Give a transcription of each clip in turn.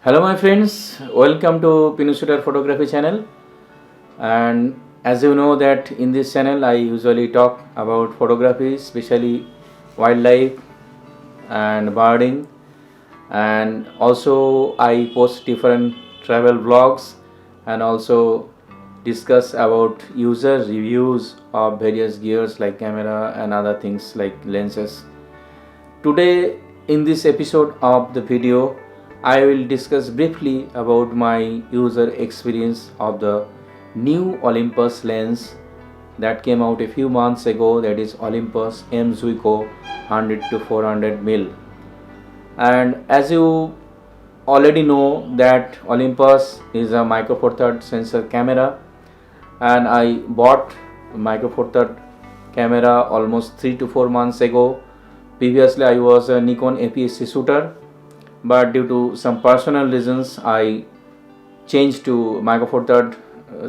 Hello my friends, welcome to Pinusutar Photography channel. And as you know that in this channel I usually talk about photography, especially wildlife and birding, and also I post different travel vlogs and also discuss about user reviews of various gears like camera and other things like lenses. Today, in this episode of the video, I will discuss briefly about my user experience of the new Olympus lens that came out a few months ago, that is Olympus M Zuiko 100 to 400 mil. And as you already know that Olympus is a Micro Four Third sensor camera, and I bought Micro Four Third camera almost 3 to 4 months ago. Previously I was a Nikon APS-C shooter, but due to some personal reasons I changed to Micro Four Third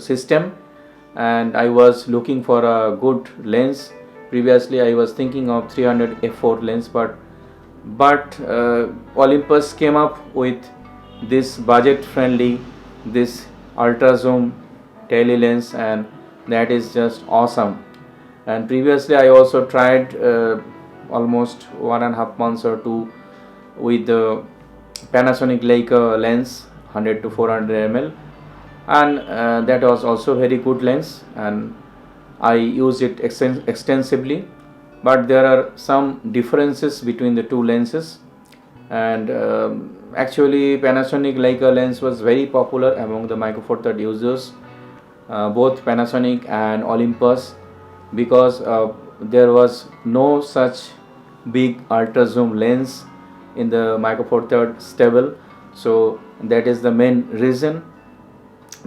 system, and I was looking for a good lens. Previously I was thinking of 300 f4 lens, but Olympus came up with this budget friendly, this ultra zoom tele lens, and that is just awesome. And previously I also tried almost 1.5 months or two with the Panasonic Leica lens 100 to 400 ml, and that was also very good lens, and I used it extensively. But there are some differences between the two lenses, and actually Panasonic Leica lens was very popular among the Micro Four Third users, both Panasonic and Olympus, because there was no such big ultra zoom lens in the Micro Four Third stable, so that is the main reason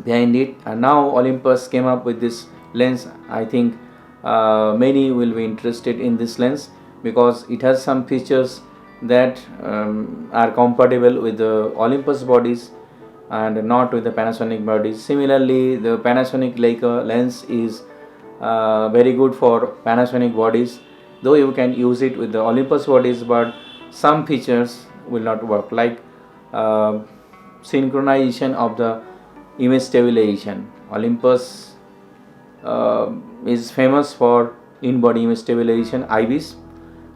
behind it. And now Olympus came up with this lens. I think many will be interested in this lens because it has some features that are compatible with the Olympus bodies and not with the Panasonic bodies. Similarly, the Panasonic Leica lens is very good for Panasonic bodies, though you can use it with the Olympus bodies, but some features will not work, like synchronization of the image stabilization. Olympus is famous for in-body image stabilization, IBIS,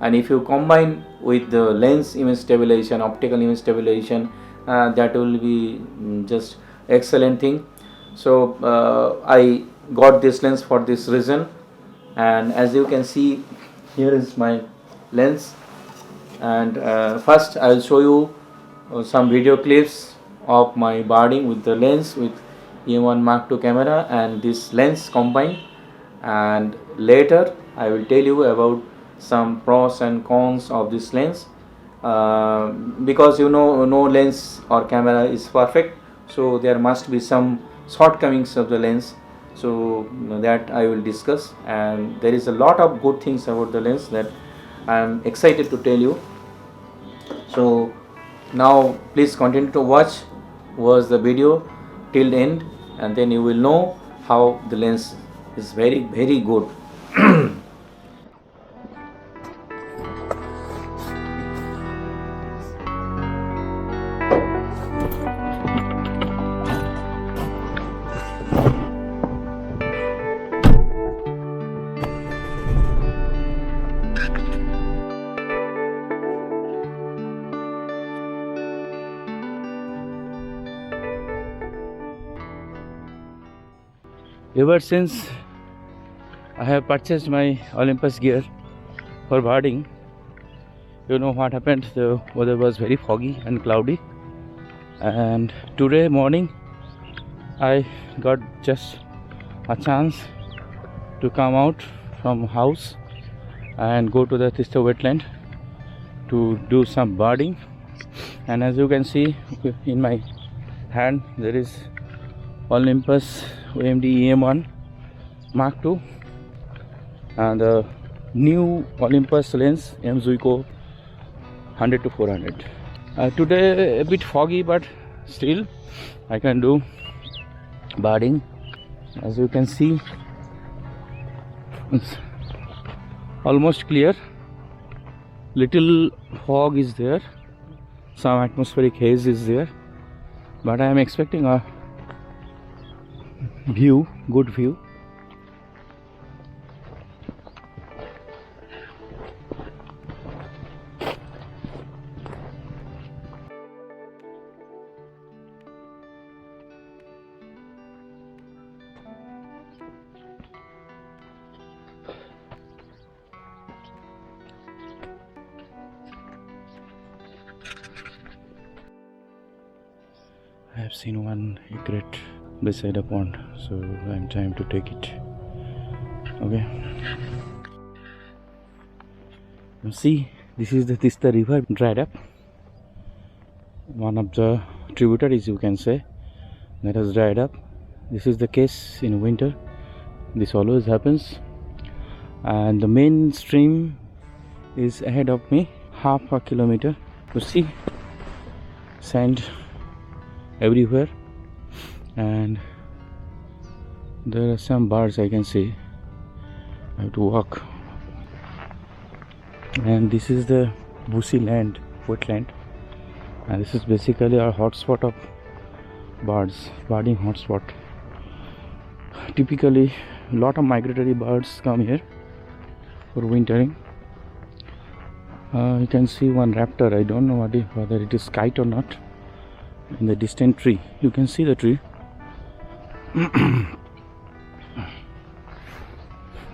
and if you combine with the lens image stabilization, optical image stabilization, that will be just excellent thing. So I got this lens for this reason, and as you can see, here is my lens. And first I will show you some video clips of my birding with the lens with EM1 Mark II camera and this lens combined, and later I will tell you about some pros and cons of this lens, because you know no lens or camera is perfect, so there must be some shortcomings of the lens, so that I will discuss. And there is a lot of good things about the lens that I am excited to tell you. So now please continue to watch the video till end, and then you will know how the lens is very good. Ever since I have purchased my Olympus gear for birding, you know what happened? The weather was very foggy and cloudy, and today morning I got just a chance to come out from house and go to the Tista wetland to do some birding. And as you can see in my hand, there is Olympus OMD EM1 Mark II and the new Olympus lens M Zuiko 100 to 400. Today a bit foggy, but still I can do birding. As you can see, it's almost clear. Little fog is there, some atmospheric haze is there, but I am expecting a good view. I have seen one egret beside a pond, so I'm trying to take it. Okay. Now see, this is the river dried up. One of the tributaries, you can say, that has dried up. This is the case in winter. This always happens. And the main stream is ahead of me, half a kilometer. You see, sand everywhere, and there are some birds I can see. I have to walk. And this is the Busi land, wetland, and this is basically our hotspot of birds, birding hotspot. Typically, a lot of migratory birds come here for wintering. You can see one raptor. I don't know whether it is kite or not. In the distant tree, you can see the tree. I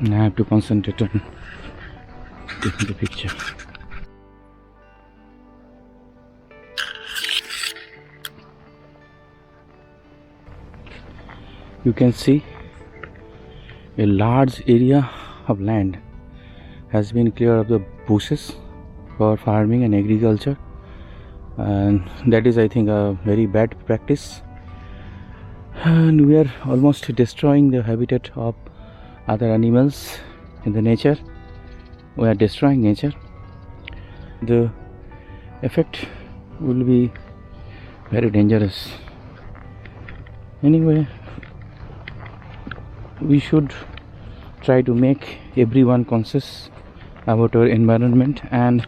have to concentrate on taking the picture. You can see a large area of land has been cleared of the bushes for farming and agriculture, and that is, I think, a very bad practice, and we are almost destroying the habitat of other animals in the nature. We are destroying nature. The effect will be very dangerous. Anyway, we should try to make everyone conscious about our environment, and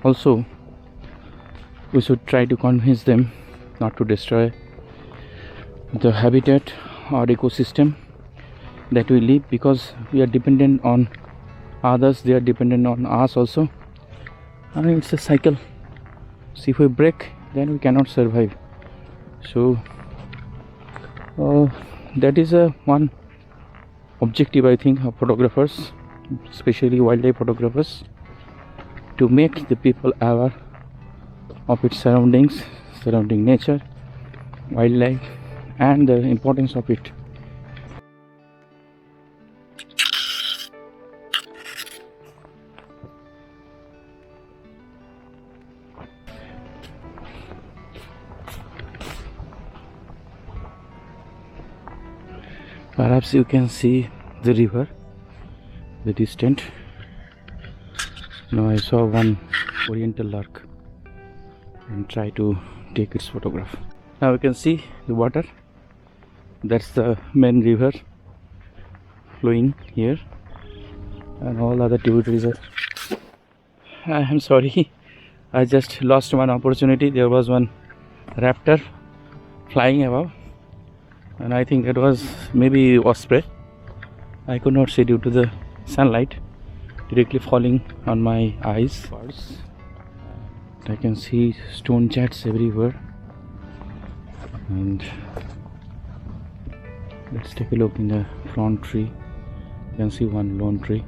also we should try to convince them not to destroy the habitat or ecosystem that we live, because we are dependent on others, they are dependent on us also. I mean, it's a cycle. So if we break, then we cannot survive. So that is one objective, I think, of photographers, especially wildlife photographers, to make the people aware of its surroundings, surrounding nature, wildlife, and the importance of it. Perhaps you can see the river, the distant. Now I saw one oriental lark and try to take its photograph. Now you can see the water. That's the main river flowing here, and all other tributaries are. I am sorry, I just lost one opportunity. There was one raptor flying above, and I think it was maybe osprey. I could not see due to the sunlight directly falling on my eyes. I can see stone chats everywhere, and let's take a look in the front tree. You can see one lone tree.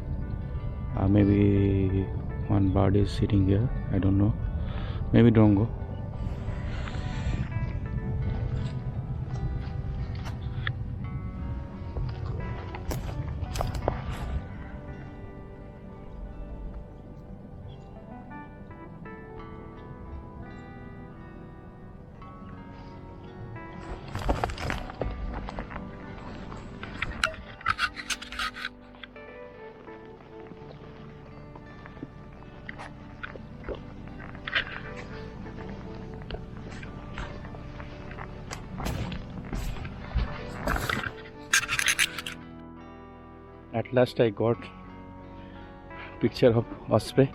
Maybe one bird is sitting here. I don't know. Maybe drongo. At last I got picture of osprey.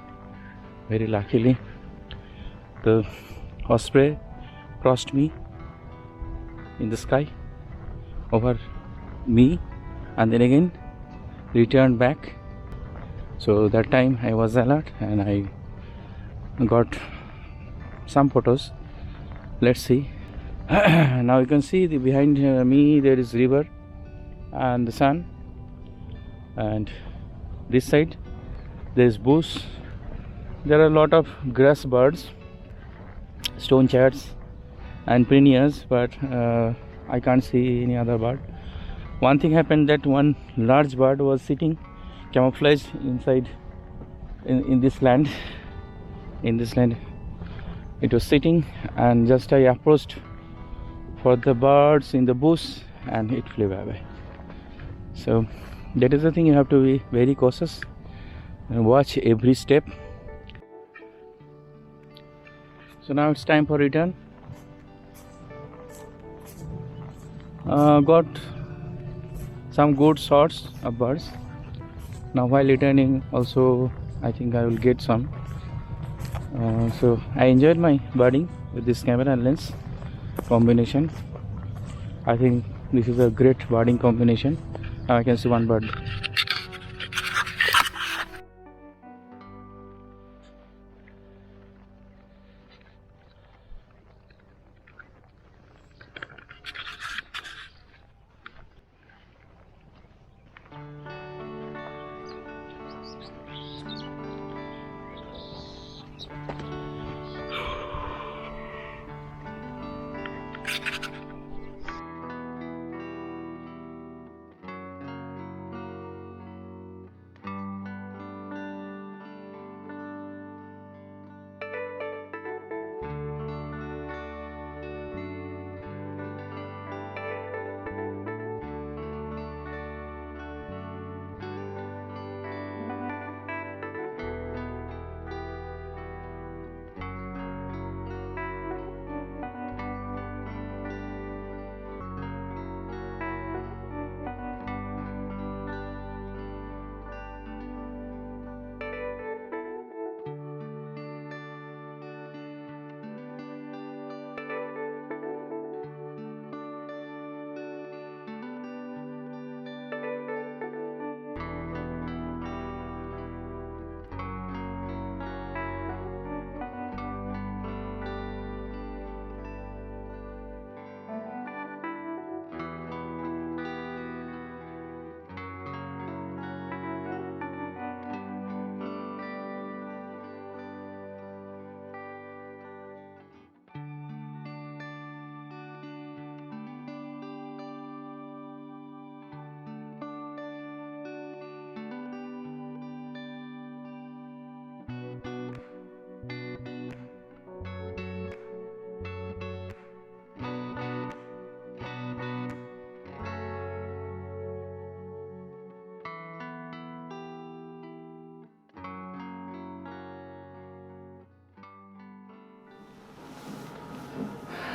Very luckily the osprey crossed me in the sky over me, and then again returned back. So that time I was alert and I got some photos. Let's see. Now you can see behind me there is river and the sun, and this side there is bush. There are a lot of grass birds, stone chats and perennials, but I can't see any other bird. One thing happened that one large bird was sitting camouflaged inside in this land. In this land it was sitting, and just I approached for the birds in the bush and it flew away. So that is the thing, you have to be very cautious and watch every step. So now it's time for return. Got some good shots of birds. Now while returning also I think I will get some. So I enjoyed my birding with this camera and lens combination. I think this is a great birding combination. Now I can see one bird.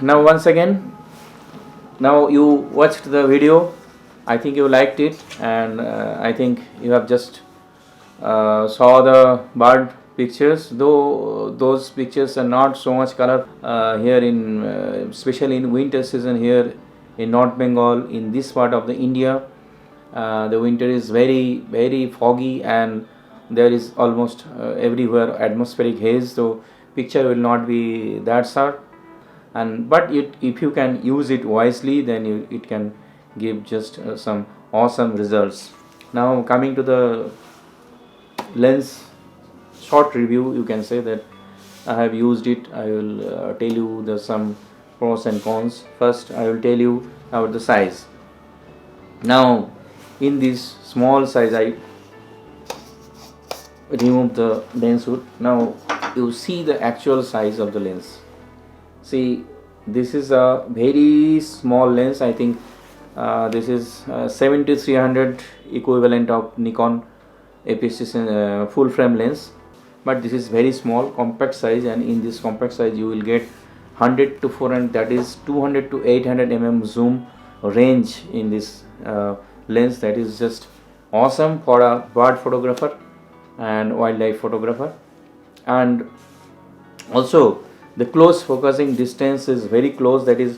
Now once again, now you watched the video, I think you liked it, and I think you have just saw the bird pictures, though those pictures are not so much color here in especially in winter season here in North Bengal, in this part of the India. The winter is very foggy, and there is almost everywhere atmospheric haze, so picture will not be that sharp. And but if you can use it wisely, then it can give just some awesome results. Now coming to the lens short review, you can say that I have used it. I will tell you the some pros and cons. First I will tell you about the size. Now in this small size I remove the lens hood. Now you see the actual size of the lens. See, this is a very small lens. I think this is 7300 equivalent of Nikon APS-C full frame lens, but this is very small compact size, and in this compact size you will get 100 to 400, that is 200 to 800 mm zoom range in this lens. That is just awesome for a bird photographer and wildlife photographer. And also the close focusing distance is very close, that is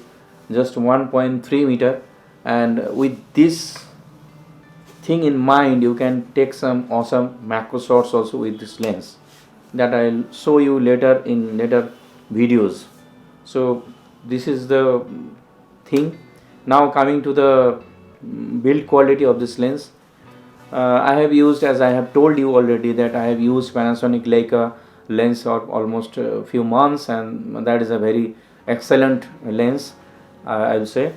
just 1.3 meter, and with this thing in mind you can take some awesome macro shots also with this lens that I'll show you later in later videos. So this is the thing. Now coming to the build quality of this lens, I have used, as I have told you already, that I have used Panasonic Leica lens for almost a few months, and that is a very excellent lens, I will say.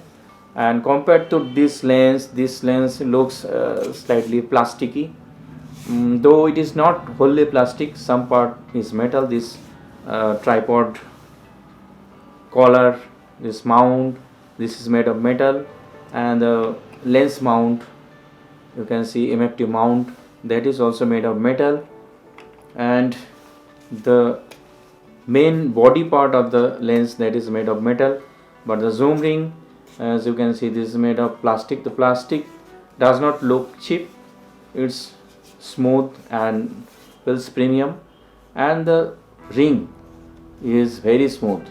And compared to this lens looks slightly plasticky. Though it is not wholly plastic, some part is metal. This tripod collar, this mount, this is made of metal, and the lens mount, you can see MFT mount, that is also made of metal, and the main body part of the lens, that is made of metal, but the zoom ring, as you can see, this is made of plastic. The plastic does not look cheap, it's smooth and feels premium, and the ring is very smooth.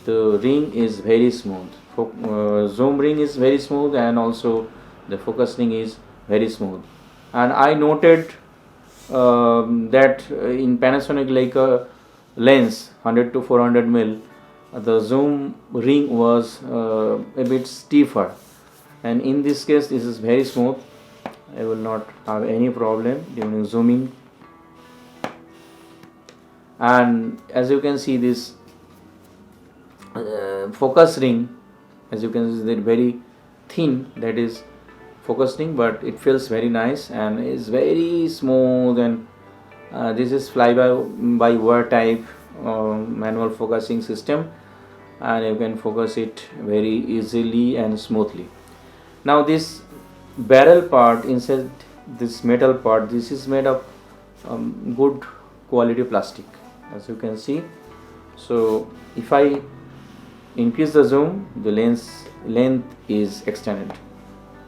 The ring is very smooth. Zoom ring is very smooth, and also the focus ring is very smooth. And I noted that in Panasonic Leica lens 100 to 400 mil, the zoom ring was a bit stiffer, and in this case this is very smooth. I will not have any problem during zooming. And as you can see, this focus ring, as you can see, they're very thin, that is focus ring, but it feels very nice and is very smooth. And this is fly by wire type manual focusing system, and you can focus it very easily and smoothly. Now this barrel part inside this metal part, this is made of good quality plastic, as you can see. So if I increase the zoom, the lens length is extended.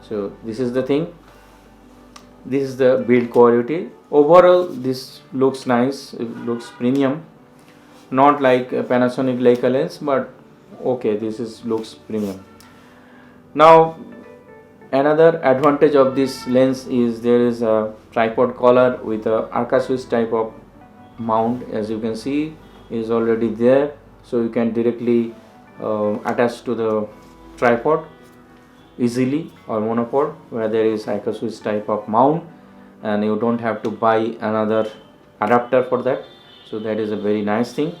So this is the thing. This is the build quality. Overall this looks nice, it looks premium, not like a Panasonic Leica lens, but okay, this is looks premium. Now another advantage of this lens is there is a tripod collar with a Arca switch type of mount, as you can see is already there, so you can directly attach to the tripod easily, or monopod where there is Arca switch type of mount, and you don't have to buy another adapter for that. So that is a very nice thing.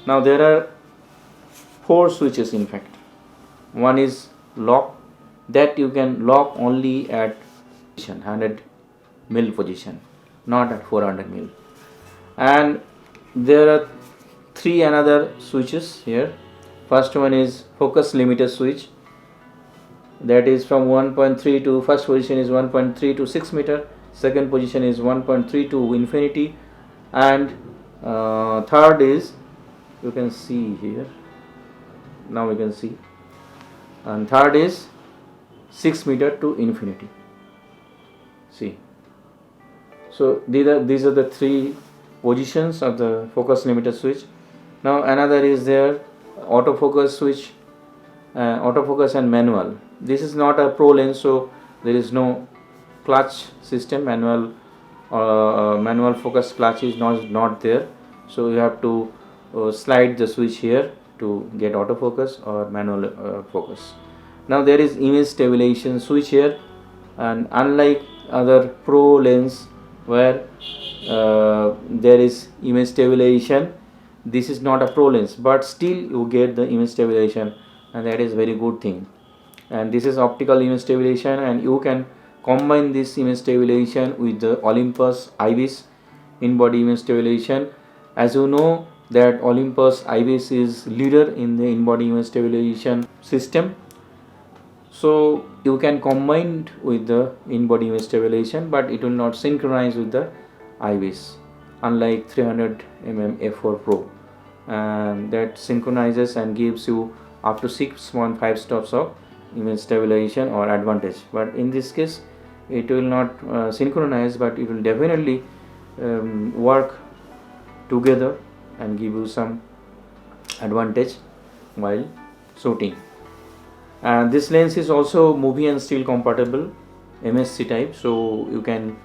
Now there are 4 switches in fact. One is lock, that you can lock only at 100 mil position, not at 400 mil. And there are 3 another switches here. First one is focus limiter switch, that is from 1.3 to first position is 1.3 to 6 meter, second position is 1.3 to infinity, and third is, you can see here, now you can see, and third is 6 meter to infinity. See, so these are the 3 positions of the focus limiter switch. Now another is there autofocus switch, autofocus and manual. This is not a pro lens, so there is no clutch system. Manual focus clutch is not there, so you have to slide the switch here to get autofocus or manual focus. Now there is image stabilization switch here, and unlike other pro lens where there is image stabilization, this is not a pro lens, but still you get the image stabilization, and that is very good thing. And this is optical image stabilization, and you can combine this image stabilization with the Olympus IBIS in-body image stabilization. As you know that Olympus IBIS is leader in the in-body image stabilization system, so you can combine it with the in-body image stabilization, but it will not synchronize with the IBIS, unlike 300 mm f4 Pro, and that synchronizes and gives you up to 6.5 stops of image stabilization or advantage. But in this case it will not synchronize, but it will definitely work together and give you some advantage while shooting. And this lens is also movie and still compatible, MSC type, so you can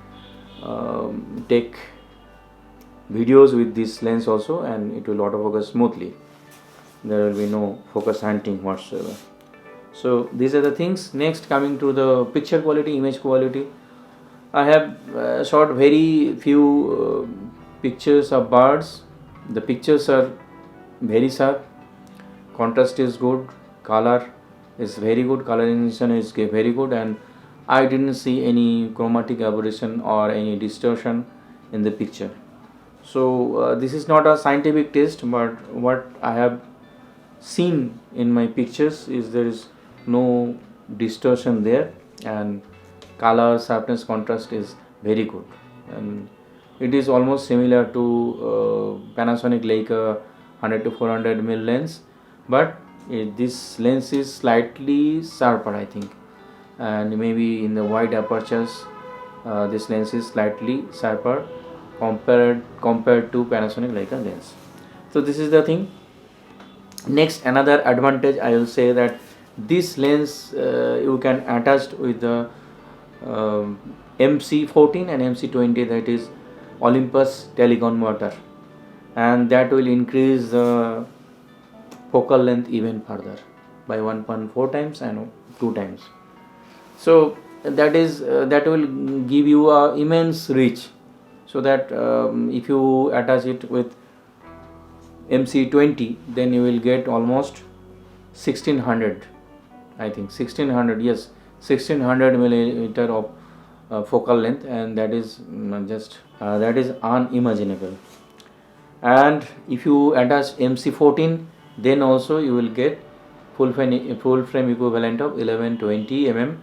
take videos with this lens also, and it will autofocus smoothly. There will be no focus hunting whatsoever. So these are the things. Next, coming to the picture quality, image quality, I have shot very few pictures of birds. The pictures are very sharp, contrast is good, color is very good, colorization is very good, and I didn't see any chromatic aberration or any distortion in the picture. So this is not a scientific test, but what I have seen in my pictures is there is no distortion there, and color, sharpness, contrast is very good, and it is almost similar to Panasonic Leica 100 to 400 mm lens, but this lens is slightly sharper, I think, and maybe in the wide apertures this lens is slightly sharper compared to Panasonic Leica lens. So this is the thing. Next, another advantage I will say that this lens you can attach with the MC14 and MC20, that is Olympus teleconverter, and that will increase the focal length even further by 1.4 times and 2 times. So that will give you a immense reach, so that if you attach it with MC20, then you will get almost 1600, I think 1600, yes, 1600 millimeter of focal length, and that is that is unimaginable. And if you attach MC14, then also you will get full frame equivalent of 1120 mm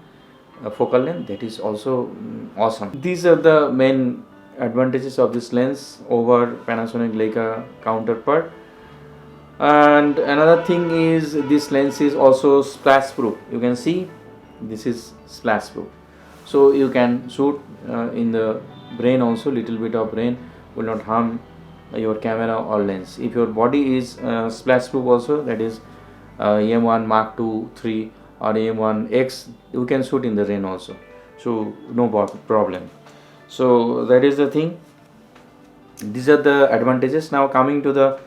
focal length. That is also awesome. These are the main advantages of this lens over Panasonic Leica counterpart. And another thing is this lens is also splash proof. You can see this is splash proof, so you can shoot in the rain also. Little bit of rain will not harm your camera or lens. If your body is splash proof also, that is EM1 Mark II 3 or EM1X, you can shoot in the rain also, so no problem. So that is the thing. These are the advantages. Now coming to the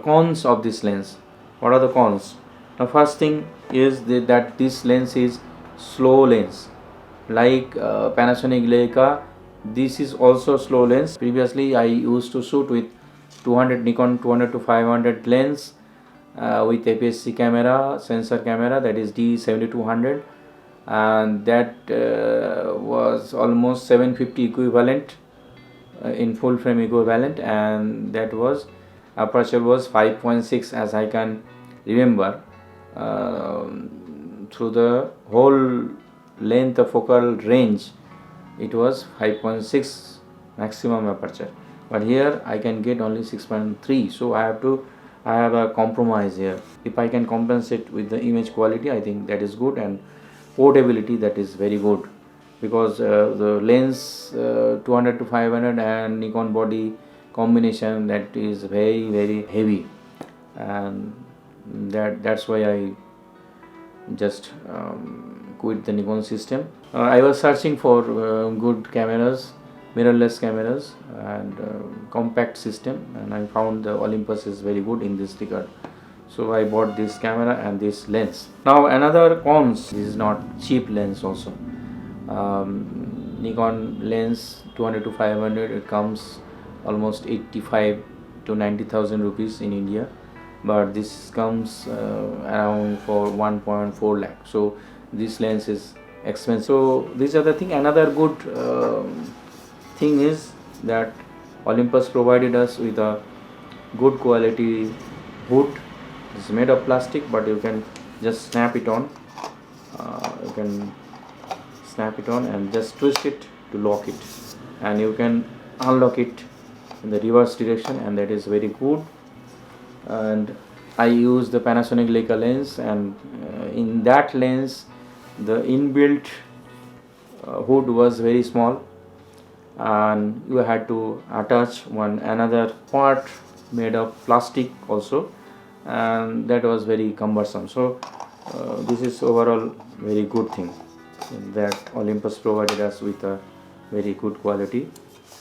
cons of this lens. What are the cons? The first thing is that this lens is slow lens, like Panasonic Leica. This is also slow lens. Previously I used to shoot with 200 Nikon 200 to 500 lens with APS-C camera, sensor camera, that is D7200, and that was almost 750 equivalent in full frame equivalent, and that was aperture was 5.6 as I can remember. Through the whole length of focal range it was 5.6 maximum aperture, but here I can get only 6.3, so I have a compromise here. If I can compensate with the image quality, I think that is good, and portability, that is very good, because the lens 200 to 500 and Nikon body combination, that is very heavy, and that's why I just quit the Nikon system. I was searching for good cameras, mirrorless cameras, and compact system, and I found the Olympus is very good in this regard, so I bought this camera and this lens. Now another cons, this is not cheap lens also. Nikon lens 200 to 500, it comes almost 85 to 90,000 rupees in India, but this comes around for 1.4 lakh, so this lens is expensive. So these are the thing. Another good thing is that Olympus provided us with a good quality hood. It's made of plastic, but you can just snap it on. You can snap it on and just twist it to lock it, and you can unlock it in the reverse direction, and that is very good. And I use the Panasonic Leica lens, and in that lens the inbuilt hood was very small, and you had to attach another part made of plastic also, and that was very cumbersome. So this is overall very good thing that Olympus provided us with a very good quality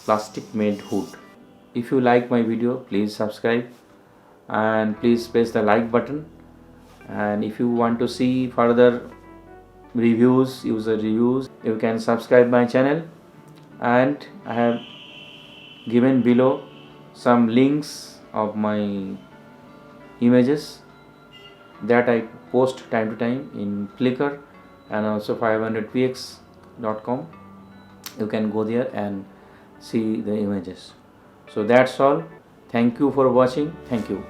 plastic made hood. If you like my video, please subscribe and please press the like button. And if you want to see further reviews, user reviews, you can subscribe my channel, and I have given below some links of my images that I post time to time in Flickr and also 500px.com. You can go there and see the images. So that's all. Thank you for watching. Thank you.